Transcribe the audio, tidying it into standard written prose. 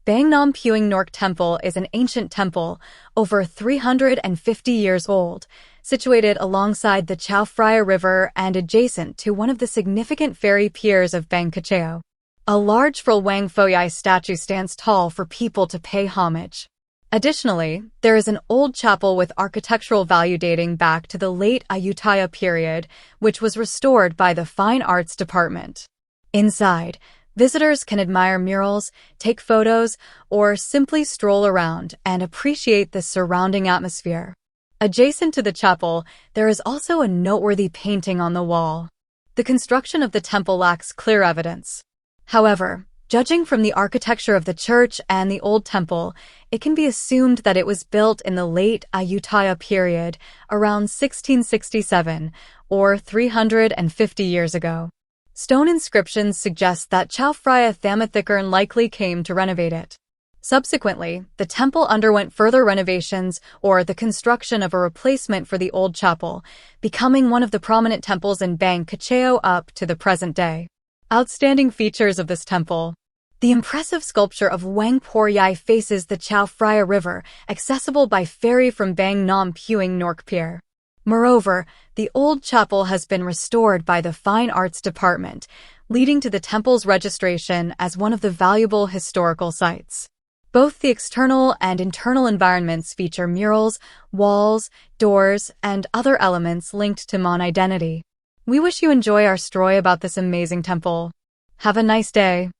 Nam Pueng Nork Temple is an ancient temple, over 350 years old, situated alongside the Chao Phraya River and adjacent to one of the significant ferry piers of Bang Kachao. A large Phra Luang Pho Yai statue stands tall for people to pay homage. Additionally, there is an old chapel with architectural value dating back to the late Ayutthaya period, which was restored by the Fine Arts Department. Inside, visitors can admire murals, take photos, or simply stroll around and appreciate the surrounding atmosphere. Adjacent to the chapel, there is also a noteworthy painting on the wall. The construction of the temple lacks clear evidence. However, judging from the architecture of the church and the old temple, it can be assumed that it was built in the late Ayutthaya period, around 1667, or 350 years ago. Stone inscriptions suggest that Chao Phraya River likely came to renovate it. Subsequently, the temple underwent further renovations or the construction of a replacement for the old chapel, becoming one of the prominent temples in Bang Kachao up to the present day. Outstanding features of this temple. The impressive sculpture of Luang Pho Yai faces the Chao Phraya River, accessible by ferry from Bang Nam Pueng Nork Pier. Moreover, the old chapel has been restored by the Fine Arts Department, leading to the temple's registration as one of the valuable historical sites. Both the external and internal environments feature murals, walls, doors, and other elements linked to Mon identity. We wish you enjoy our story about this amazing temple. Have a nice day.